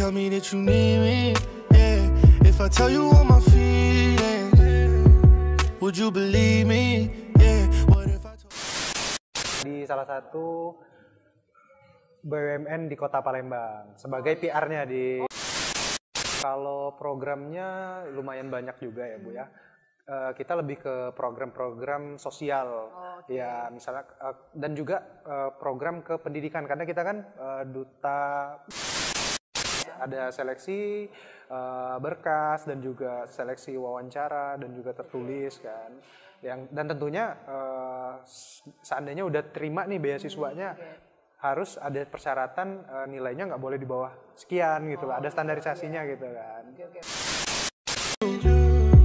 tell me that you need me? Yeah. If I tell you all my feelings, would you believe me? Yeah. What if I told... Di salah satu BUMN di Kota Palembang sebagai PR-nya di. Kalau programnya lumayan banyak juga ya Bu ya. Kita lebih ke program-program sosial, ya misalnya dan juga program ke pendidikan karena kita kan duta, ada seleksi berkas dan juga seleksi wawancara dan juga tertulis kan, dan tentunya seandainya udah terima nih beasiswanya harus ada persyaratan nilainya nggak boleh di bawah sekian gitu lah, ada standarisasinya gitu kan.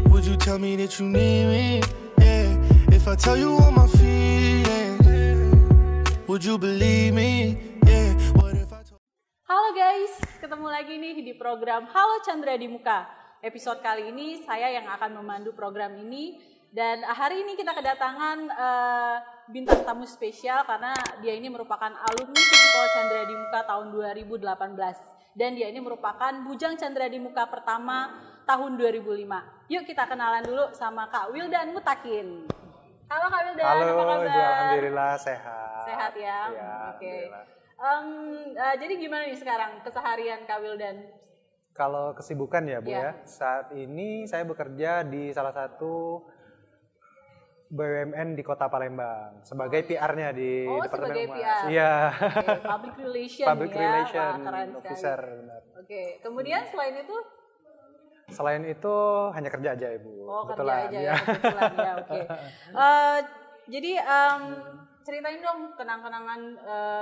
Would you tell me that you need me? Yeah. If I tell you all my feelings, would you believe me? Yeah. What if I told... Halo guys, ketemu lagi nih di program Halo Chandra di Muka. Episode kali ini saya yang akan memandu program ini, dan hari ini kita kedatangan bintang tamu spesial karena dia ini merupakan alumni Festival Chandra di Muka tahun 2018 dan dia ini merupakan bujang Chandra di Muka pertama tahun 2005. Yuk kita kenalan dulu sama Kak Wildan Mutakin. Halo Kak Wildan, Halo, apa kabar? Ibu, alhamdulillah sehat. Sehat ya? Ya, oke. Jadi gimana nih sekarang keseharian Kak Wildan? Kalau kesibukan ya Bu ya, saat ini saya bekerja di salah satu BUMN di Kota Palembang sebagai PR-nya di Departemen sebagai Humas. PR. Iya. Okay. Public Relation Public ya. Relation Wah, keren Officer. Oke. Kemudian Selain itu hanya kerja aja Ibu. Oh, kebetulan, kerja aja ya, kebetulan ya. Oke. Jadi ceritain dong kenang-kenangan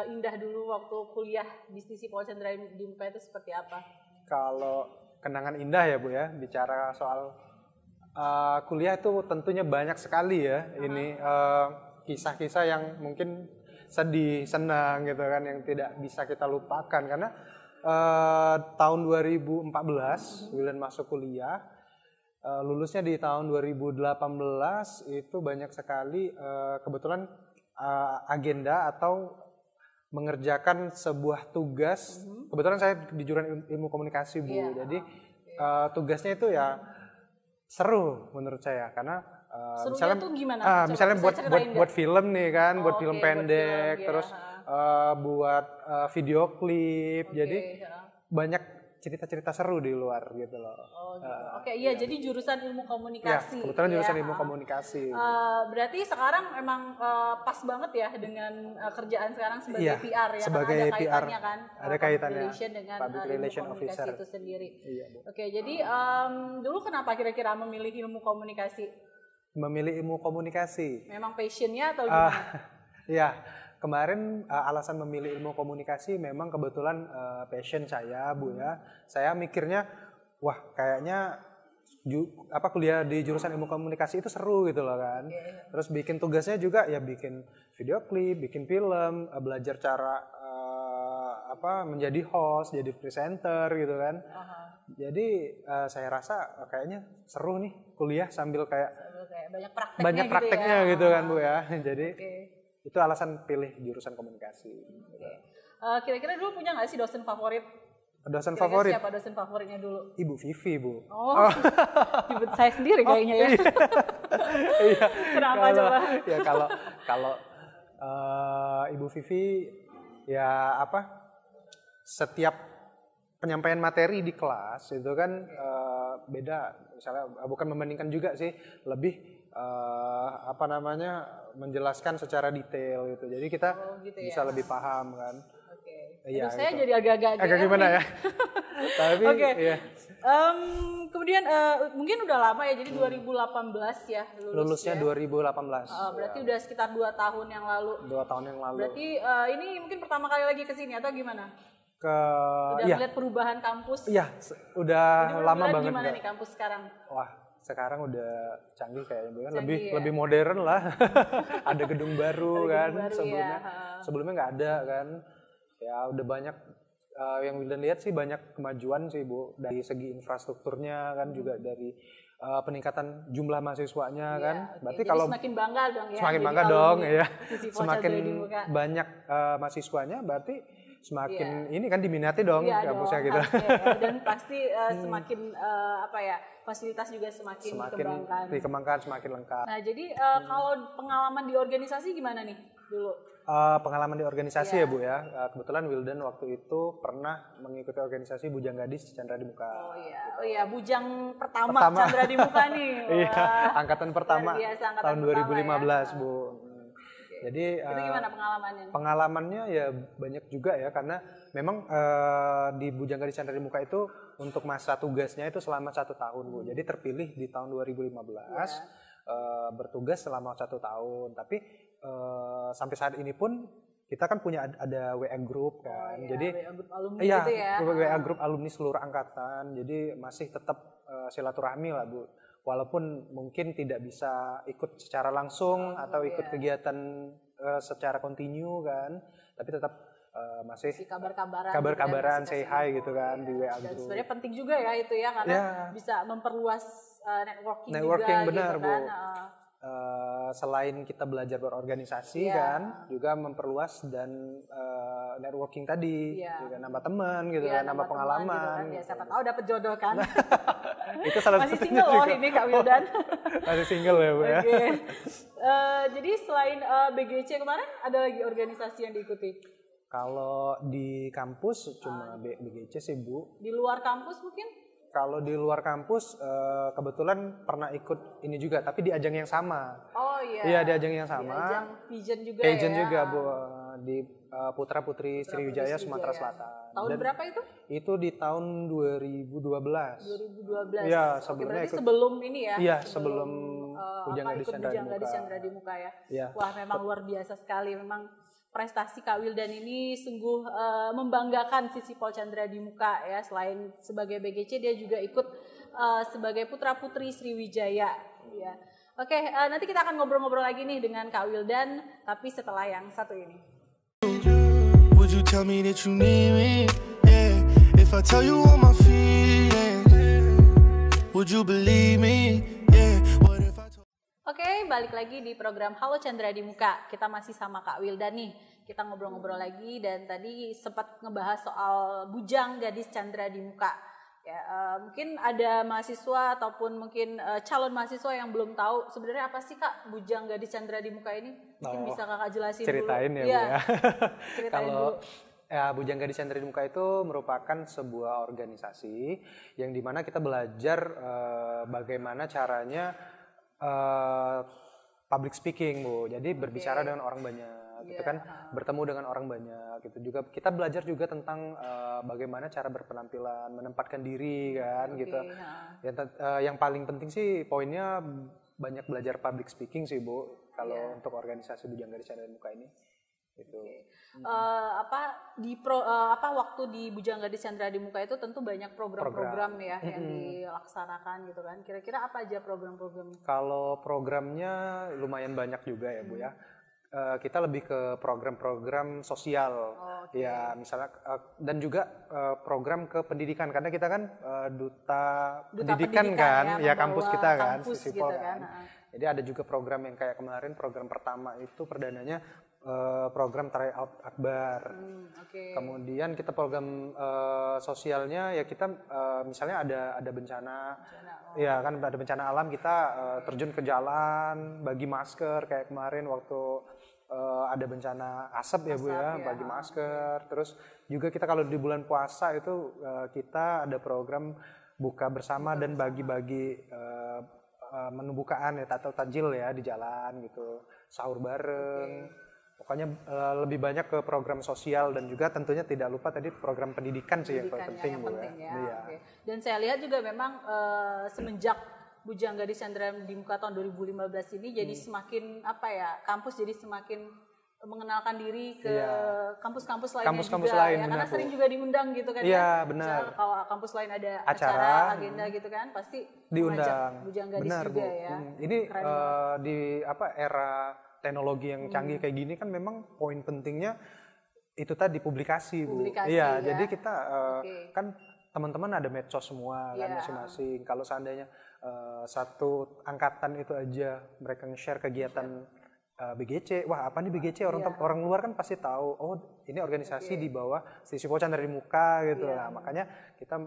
indah dulu waktu kuliah bisnis Festival Chandra di Muka itu seperti apa? Kalau kenangan indah ya Bu ya, bicara soal kuliah itu tentunya banyak sekali ya. Ini kisah-kisah yang mungkin sedih, senang gitu kan, yang tidak bisa kita lupakan karena tahun 2014 Wildan masuk kuliah, lulusnya di tahun 2018 itu banyak sekali kebetulan agenda atau mengerjakan sebuah tugas. Kebetulan saya di jurusan ilmu komunikasi Bu, jadi tugasnya itu ya seru menurut saya karena misalnya tuh gimana? Misalnya buat film nih kan, buat film pendek, terus buat video klip, jadi banyak cerita-cerita seru di luar gitu loh. Iya, jadi jurusan ilmu komunikasi. Ya, kebetulan jurusan ilmu komunikasi. Berarti sekarang memang pas banget ya dengan kerjaan sekarang sebagai PR ya, sebagai karena ada PR, kaitannya kan, ada kaitannya relation dengan Public Relation ilmu komunikasi Officer itu sendiri. Iya, Bu. Oke, jadi dulu kenapa kira-kira memilih ilmu komunikasi? Memilih ilmu komunikasi. Memang passionnya atau gimana? Ya, kemarin alasan memilih ilmu komunikasi memang kebetulan passion saya Bu ya. Saya mikirnya wah kayaknya kuliah di jurusan ilmu komunikasi itu seru gitu loh kan. Terus bikin tugasnya juga ya bikin video klip, bikin film, belajar cara menjadi host, jadi presenter gitu kan. Jadi saya rasa kayaknya seru nih kuliah sambil kayak banyak prakteknya gitu kan Bu ya. Jadi itu alasan pilih jurusan komunikasi. Kira-kira dulu punya nggak sih dosen favorit? Dosen favorit? Siapa dosen favoritnya dulu? Ibu Vivi Bu. Oh. Ibu saya sendiri kayaknya ya. Iya. Kenapa coba? Ya kalau Ibu Vivi ya setiap penyampaian materi di kelas itu kan beda, misalnya bukan membandingkan juga sih, lebih menjelaskan secara detail gitu. Jadi kita bisa lebih paham kan. Iya, saya gitu. Jadi agak gimana ya? Tapi ya. Kemudian mungkin udah lama ya, jadi 2018 ya lulusnya ya? 2018. Berarti udah sekitar 2 tahun yang lalu. 2 tahun yang lalu. Berarti ini mungkin pertama kali lagi kesini atau gimana? Udah melihat perubahan kampus? Iya, udah lama banget. Gimana nih kampus sekarang? Wah, sekarang udah canggih kayaknya, lebih modern lah. Ada gedung baru kan, sebelumnya nggak ada kan. Ya udah banyak yang Wildan lihat sih, banyak kemajuan sih Bu, dari segi infrastrukturnya kan, juga dari peningkatan jumlah mahasiswanya kan. Berarti jadi kalau semakin bangga dong ya. Semakin bangga dong ya. Semakin banyak mahasiswanya berarti semakin ini kan diminati dong kampusnya gitu. Ya. Dan pasti semakin fasilitas juga semakin dikembangkan, semakin lengkap. Nah, jadi kalau pengalaman di organisasi gimana nih dulu? Pengalaman di organisasi ya Bu ya, kebetulan Wildan waktu itu pernah mengikuti organisasi Bujang Gadis Chandra di Muka. Oh iya, Bujang pertama. Chandra di Muka nih. Iya, angkatan pertama tahun 2015 ya. Bu. Jadi itu gimana pengalamannya? Pengalamannya ya banyak juga ya, karena memang di Bujang Gadis Chandra di Muka itu untuk masa tugasnya itu selama 1 tahun Bu. Jadi terpilih di tahun 2015 bertugas selama 1 tahun. Tapi sampai saat ini pun kita kan punya ada WA group kan. Jadi WA group alumni gitu ya. WA group alumni seluruh angkatan. Jadi masih tetap silaturahmi lah Bu. Walaupun mungkin tidak bisa ikut secara langsung atau ikut kegiatan secara kontinu kan, tapi tetap masih kabar-kabaran, say hi gitu kan di WA group. Dan sebenarnya penting juga ya itu ya, karena bisa memperluas networking juga benar, gitu kan. Selain kita belajar berorganisasi kan, juga memperluas dan networking tadi, juga nambah teman gitu kan, nambah pengalaman. Gitu kan. Ya, siapa tahu dapat jodoh kan. Itu salah masih single loh ini Kak Wildan. Masih single ya Bu ya. Jadi selain BGC kemarin ada lagi organisasi yang diikuti? Kalau di kampus cuma BGC sih Bu. Di luar kampus mungkin? Kalau di luar kampus kebetulan pernah ikut ini juga, tapi di ajang yang sama. Oh iya. Iya, di ajang yang sama. Di ajang Pigeon juga Pigeon juga Bu, di Putra Putri Sriwijaya Sumatera Selatan. Tahun berapa itu? Itu di tahun 2012. 2012. Iya, sebelumnya berarti sebelum ini ya. Iya, sebelum Bujang Gadis Chandra di Muka ya. Iya. Wah, memang luar biasa sekali. Memang prestasi Kak Wildan ini sungguh membanggakan Visipol Chandra di Muka ya. Selain sebagai BGC, dia juga ikut sebagai Putra Putri Sriwijaya ya. Oke, nanti kita akan ngobrol-ngobrol lagi nih dengan Kak Wildan, tapi setelah yang satu ini. Would you tell me that you need me? Yeah. If I tell you all my feelings, would you believe me? Yeah. What if I told... Oke, balik lagi di program Halo Chandra di Muka. Kita masih sama Kak Wildan nih. Kita ngobrol-ngobrol lagi dan tadi sempat ngebahas soal Bujang Gadis Chandra di Muka. Ya, mungkin ada mahasiswa ataupun mungkin calon mahasiswa yang belum tahu sebenarnya apa sih Kak Bujang Gadis Chandra di Muka ini? Mungkin bisa Kakak jelasin ceritain dulu. Ya, Bu ya. Kalau Bujang Gadis Chandra di Muka itu merupakan sebuah organisasi yang dimana kita belajar bagaimana caranya public speaking Bu. Jadi berbicara dengan orang banyak. Gitu kan, bertemu dengan orang banyak gitu juga. Kita belajar juga tentang bagaimana cara berpenampilan, menempatkan diri kan gitu. Yang paling penting sih poinnya banyak belajar public speaking sih Bu kalau untuk organisasi Bujang Gadis Chandra di Muka ini gitu. Waktu di Bujang Gadis Chandra di Muka itu tentu banyak program-program ya yang dilaksanakan gitu kan. Kira-kira apa aja program-programnya? Kalau programnya lumayan banyak juga ya Bu ya. Kita lebih ke program-program sosial, ya misalnya dan juga program ke pendidikan karena kita kan duta pendidikan kan, ya kampus kita kan, Visipol gitu kan. Jadi ada juga program yang kayak kemarin program pertama itu perdananya program tryout akbar. Kemudian kita program sosialnya ya kita misalnya ada bencana. Ya kan ada bencana alam kita terjun ke jalan, bagi masker kayak kemarin waktu ada bencana asap ya Bu ya, bagi masker. Terus juga kita kalau di bulan puasa itu kita ada program buka bersama dan bagi-bagi menu bukaan ya atau takjil ya di jalan gitu, sahur bareng. Pokoknya lebih banyak ke program sosial dan juga tentunya tidak lupa tadi program pendidikan sih yang paling penting Bu ya. Iya. Dan saya lihat juga memang semenjak Bujang Gadis Chandra di Muka tahun 2015 ini jadi semakin kampus jadi semakin mengenalkan diri ke kampus-kampus lainnya kampus-kampus juga lain, ya, karena benar, sering juga diundang gitu kan. Iya, ya. benar. Misalnya kalau kampus lain ada acara agenda gitu kan pasti diundang. Bujang Gadis benar, juga Bu. ya. Ini di era teknologi yang canggih kayak gini kan memang poin pentingnya itu tadi publikasi Bu. Iya, ya. Jadi kita kan teman-teman ada medsos semua kan masing-masing. Kalau seandainya satu angkatan itu aja mereka nge-share kegiatan BGC, wah apa nih BGC, orang luar kan pasti tahu, oh ini organisasi di bawah Sisifo Chandra di Muka gitu. Nah, makanya kita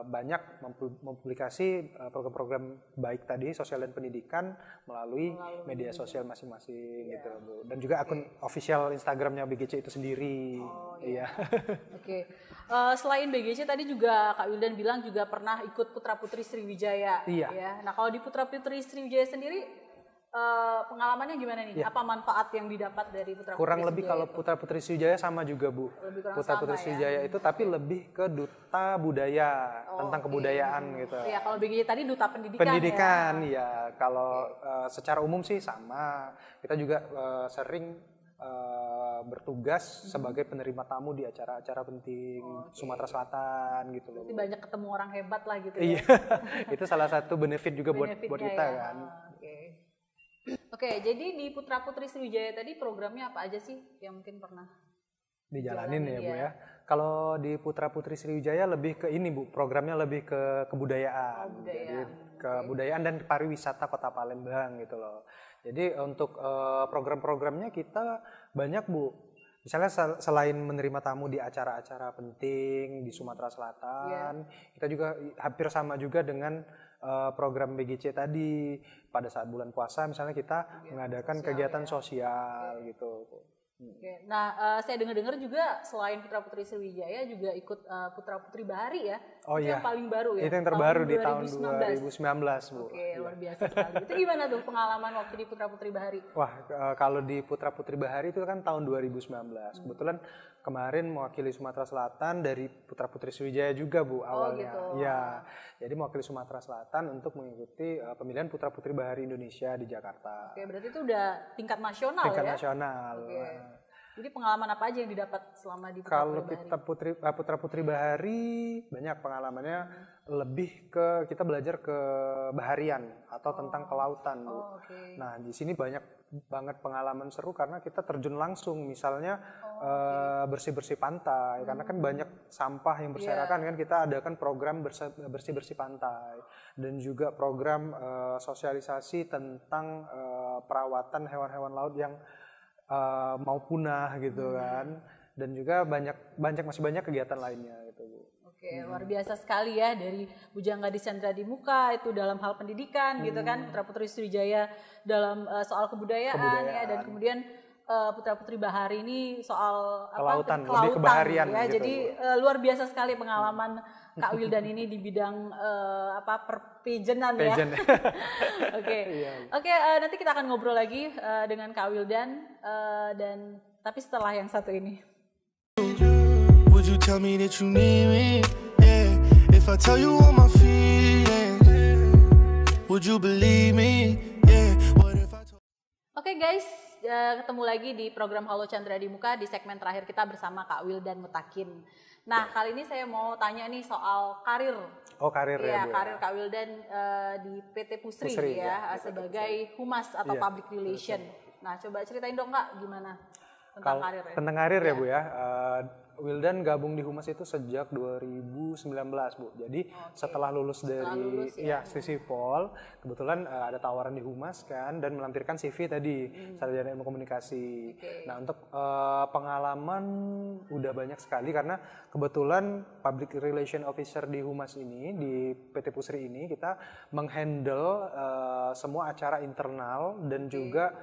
banyak mempublikasi program-program baik tadi sosial dan pendidikan melalui media sosial masing-masing gitu Bu. Dan juga akun official Instagramnya BGC itu sendiri. Iya. Oke. Selain BGC tadi juga Kak Wildan bilang juga pernah ikut Putra Putri Sriwijaya. Iya. Ya. Nah kalau di Putra Putri Sriwijaya sendiri pengalamannya gimana nih? Apa manfaat yang didapat dari Putra Putri Kurang lebih Sriwijaya kalau Putra Putri Sriwijaya sama juga Bu. Putra Putri Sriwijaya itu tapi lebih ke duta budaya, tentang kebudayaan gitu. Ya kalau BGC tadi duta pendidikan. Pendidikan ya. Kalau secara umum sih sama. Kita juga sering bertugas sebagai penerima tamu di acara-acara penting Sumatera Selatan gitu loh. Berarti banyak ketemu orang hebat lah gitu Iya. ya. Itu salah satu benefit juga buat kita kan. Oke, jadi di Putra Putri Sriwijaya tadi programnya apa aja sih yang mungkin pernah dijalanin ya Bu ya. Kalau di Putra Putri Sriwijaya lebih ke ini Bu, programnya lebih ke kebudayaan. Jadi kebudayaan dan pariwisata Kota Palembang gitu loh. Jadi untuk program-programnya kita banyak Bu. Misalnya selain menerima tamu di acara-acara penting di Sumatera Selatan, kita juga hampir sama juga dengan program BGC tadi. Pada saat bulan puasa misalnya kita mengadakan kegiatan sosial gitu. Oke. Nah, saya dengar-dengar juga selain Putra Putri Sriwijaya juga ikut Putra Putri Bahari ya. Oh itu iya. yang paling baru ya. Itu yang terbaru di tahun 2019 Bu. Oke, luar biasa sekali. Itu gimana tuh pengalaman waktu di Putra Putri Bahari? Wah, kalau di Putra Putri Bahari itu kan tahun 2019. Kebetulan kemarin mewakili Sumatera Selatan dari Putra Putri Sriwijaya juga Bu awalnya. Gitu. Iya. Jadi mewakili Sumatera Selatan untuk mengikuti pemilihan Putra Putri Bahari Indonesia di Jakarta. Oke, berarti itu udah tingkat nasional tingkat ya? Nasional. Jadi pengalaman apa aja yang didapat selama di Putra Kalau Putri Bahari? kita Putra Putri Bahari banyak pengalamannya, lebih ke kita belajar ke baharian atau tentang kelautan Bu. Nah di sini banyak banget pengalaman seru karena kita terjun langsung, misalnya bersih-bersih pantai, karena kan banyak sampah yang berserakan kan, kita adakan program bersih-bersih pantai dan juga program sosialisasi tentang perawatan hewan-hewan laut yang mau punah gitu kan, dan juga masih banyak kegiatan lainnya gitu Bu. Oke, luar biasa sekali ya, dari Bujangga di Chandra di Muka itu dalam hal pendidikan gitu kan, Putra Putri Sriwijaya dalam soal kebudayaan ya, dan kemudian Putra Putri Bahari ini soal kelautan, lebih kebaharian ya. gitu. Jadi luar biasa sekali pengalaman Kak Wildan ini di bidang perpejenan ya. Oke, nanti kita akan ngobrol lagi dengan Kak Wildan dan tapi setelah yang satu ini. Would you tell me that you need me? Yeah. If I tell you all my feelings, would you believe me? Yeah. What if I told... Oke guys, ketemu lagi di program Halo Chandra di Muka di segmen terakhir kita bersama Kak Wildan Mutakin. Nah, kali ini saya mau tanya nih soal karir. Oh, karir ya Bu. Karir Kak Wildan di PT Pusri ya, sebagai humas atau public relation. Nah, coba ceritain dong Kak gimana tentang karir ya. Tentang karir ya Bu ya. Wildan gabung di Humas itu sejak 2019 Bu. Jadi setelah lulus dari Sisifol, kebetulan ada tawaran di Humas kan, dan melampirkan CV tadi, sarjana ilmu komunikasi. Nah untuk pengalaman udah banyak sekali karena kebetulan Public Relation Officer di Humas ini, di PT Pusri ini kita menghandle semua acara internal dan juga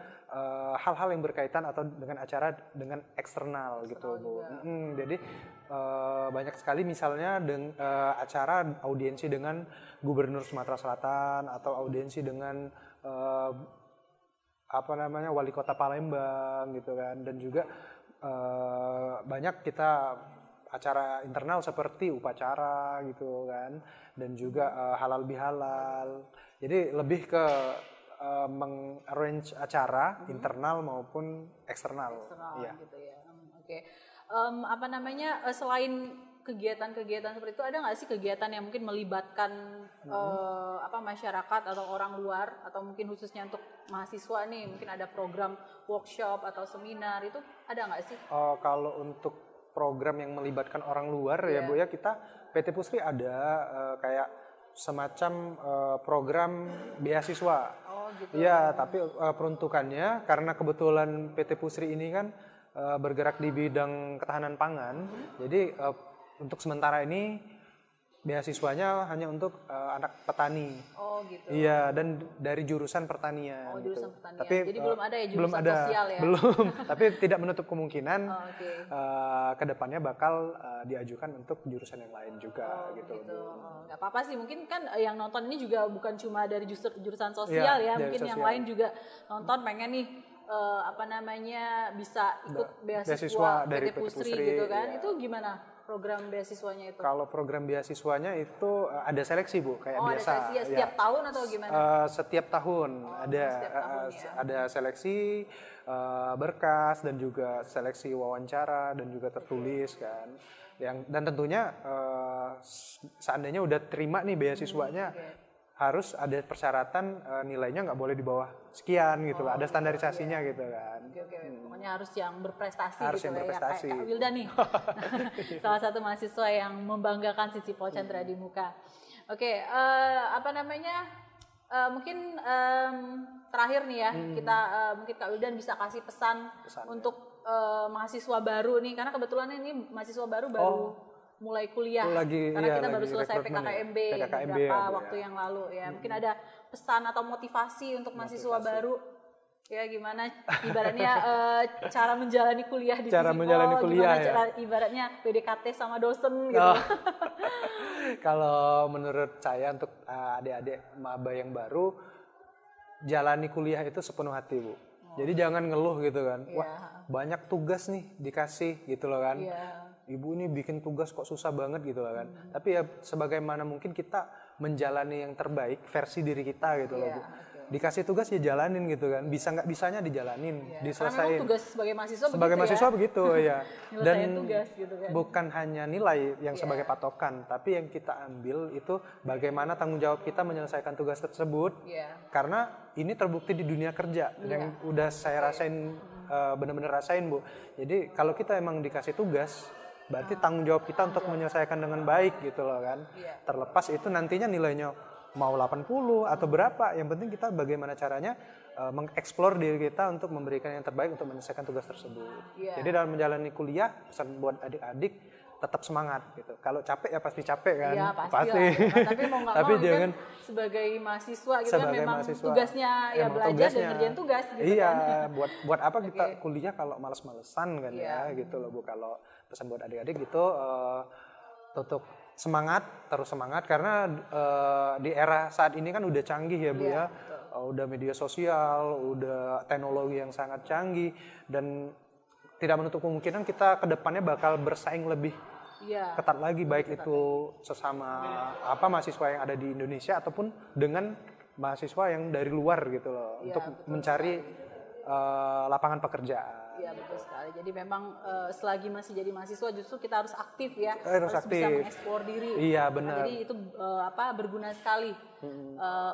hal-hal yang berkaitan atau dengan acara dengan eksternal gitu Bu. Jadi banyak sekali misalnya acara audiensi dengan Gubernur Sumatera Selatan atau audiensi dengan Wali Kota Palembang gitu kan, dan juga banyak kita acara internal seperti upacara gitu kan, dan juga halal bihalal. Jadi lebih ke meng-arrange acara internal maupun eksternal. Gitu ya. Selain kegiatan-kegiatan seperti itu, ada nggak sih kegiatan yang mungkin melibatkan masyarakat atau orang luar, atau mungkin khususnya untuk mahasiswa nih, mungkin ada program workshop atau seminar, itu ada nggak sih? Kalau untuk program yang melibatkan orang luar ya Bu ya, kita PT Pusri ada kayak semacam program beasiswa. Oh gitu. Iya, tapi peruntukannya karena kebetulan PT Pusri ini kan bergerak di bidang ketahanan pangan, jadi untuk sementara ini beasiswanya hanya untuk anak petani. Oh gitu. Iya, dan dari jurusan pertanian. Oh, jurusan pertanian. Tapi jadi belum ada ya jurusan belum ada, sosial ya? Belum, tapi tidak menutup kemungkinan kedepannya bakal diajukan untuk jurusan yang lain juga gitu. Nggak apa-apa sih, mungkin kan yang nonton ini juga bukan cuma dari jurusan sosial ya, mungkin sosial. yang lain juga nonton pengen nih bisa ikut beasiswa dari PT Pusri gitu kan. ya. Itu gimana program beasiswanya itu? Kalau program beasiswanya itu ada seleksi Bu, kayak biasa. Ada seleksi ya, setiap tahun atau gimana? Setiap tahun ada seleksi berkas dan juga seleksi wawancara dan juga tertulis kan. Dan tentunya seandainya udah terima nih beasiswanya, harus ada persyaratan nilainya nggak boleh di bawah sekian gitu lah. Ada standarisasinya gitu kan. Pokoknya harus yang berprestasi harus gitu yang berprestasi. ya. Kayak Kak Wildan nih. Salah satu mahasiswa yang membanggakan Sisipol Chandra di Muka. Oke, mungkin terakhir nih ya, kita mungkin Kak Wildan bisa kasih pesan untuk mahasiswa baru nih, karena kebetulan ini mahasiswa baru mulai kuliah, karena kita baru selesai PKKMB beberapa waktu yang lalu ya. Mungkin ada pesan atau motivasi untuk mahasiswa baru ya, gimana ibaratnya cara menjalani kuliah di Sisipol, gimana ibaratnya PDKT sama dosen gitu. Kalau menurut saya untuk adik-adik maba yang baru, jalani kuliah itu sepenuh hati Bu. Jadi jangan ngeluh gitu kan. Wah, banyak tugas nih dikasih gitu loh kan. Ibu ini bikin tugas kok susah banget gitu loh kan. Tapi ya sebagaimana mungkin kita menjalani yang terbaik versi diri kita gitu loh Bu. Dikasih tugas ya jalanin gitu kan. Bisa nggak bisanya dijalanin, diselesain. Karena memang tugas sebagai mahasiswa begitu ya. Dan tugas gitu kan. Bukan hanya nilai yang sebagai patokan, tapi yang kita ambil itu bagaimana tanggung jawab kita menyelesaikan tugas tersebut. Karena ini terbukti di dunia kerja yang udah saya rasain, benar-benar rasain Bu. Jadi kalau kita emang dikasih tugas, berarti tanggung jawab kita untuk menyelesaikan dengan baik gitu loh kan. Terlepas itu nantinya nilainya mau 80 atau berapa, yang penting kita bagaimana caranya mengeksplor diri kita untuk memberikan yang terbaik untuk menyelesaikan tugas tersebut. Jadi dalam menjalani kuliah, pesan buat adik-adik tetap semangat gitu. Kalau capek ya pasti capek kan. Iya pasti. Lah. Tapi mau nggak mau jangan sebagai mahasiswa gitu kan, memang tugasnya ya belajar dan ngerjain tugas gitu kan. buat apa kita kuliah kalau malas-malesan kan ya gitu loh Bu. Kalau pesan buat adik-adik gitu, terus semangat karena di era saat ini kan udah canggih ya Bu ya. Udah media sosial, udah teknologi yang sangat canggih, dan tidak menutup kemungkinan kita ke depannya bakal bersaing lebih ketat lagi, baik itu sesama mahasiswa yang ada di Indonesia ataupun dengan mahasiswa yang dari luar gitu loh, untuk mencari lapangan pekerjaan. Iya betul sekali. Jadi memang selagi masih jadi mahasiswa justru kita harus aktif ya, harus aktif. Bisa mengeksplor diri. Iya benar. Jadi itu berguna sekali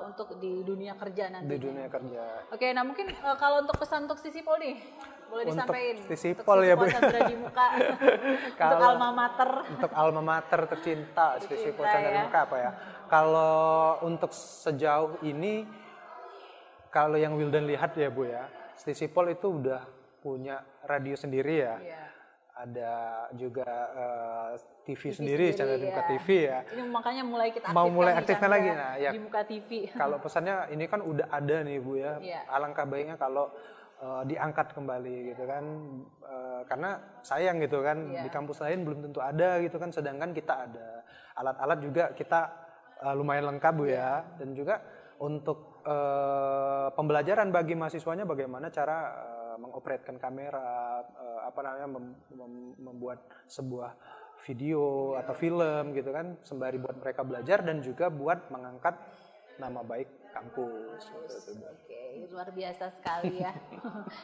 untuk di dunia kerja nanti. Di dunia kerja. Oke, nah mungkin kalau untuk pesan untuk Sisipol nih, boleh disampaikan. Untuk Sisipol ya Bu. Chandra di Muka. Untuk alma mater. Untuk alma mater tercinta Sisipol Chandra di Muka apa ya? Kalau untuk sejauh ini, kalau yang Wildan lihat ya Bu ya, Sisipol itu udah punya radio sendiri ya. Ada juga TV sendiri, Chandra di Muka TV ya. Ini makanya mulai kita aktifkan lagi di Muka TV. Kalau pesannya ini kan udah ada nih Bu ya. Alangkah baiknya kalau diangkat kembali gitu kan. Karena sayang gitu kan, di kampus lain belum tentu ada gitu kan, sedangkan kita ada. Alat-alat juga kita lumayan lengkap Bu ya. Dan juga untuk pembelajaran bagi mahasiswanya bagaimana cara mengoperatkan kamera, membuat sebuah video atau film gitu kan, sembari buat mereka belajar dan juga buat mengangkat nama baik kampus. Oke, luar biasa sekali ya.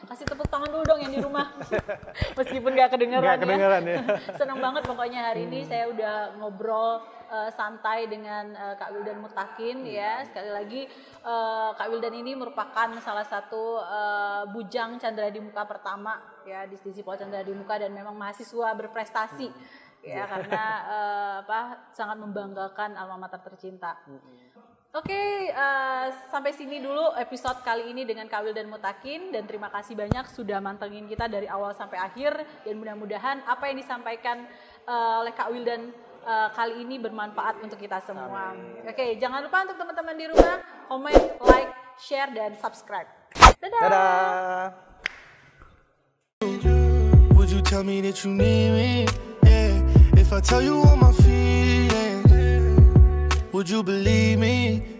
Kasih tepuk tangan dulu dong yang di rumah. Meskipun gak kedengeran ya. Senang banget pokoknya hari ini saya udah ngobrol santai dengan Kak Wildan Mutakin ya. Sekali lagi Kak Wildan ini merupakan salah satu bujang Chandra di Muka pertama ya di Sisipol Chandra di Muka, dan memang mahasiswa berprestasi ya karena sangat membanggakan alma mater tercinta. Oke, sampai sini dulu episode kali ini dengan Kak Wildan Mutakin, dan terima kasih banyak sudah mantengin kita dari awal sampai akhir, dan mudah-mudahan apa yang disampaikan oleh Kak Wildan kali ini bermanfaat untuk kita semua. Oke, jangan lupa untuk teman-teman di rumah komen, like, share, dan subscribe. Dadah. Dadah. Would you tell me that you need me? Yeah. If I tell you all my feelings, would you believe me?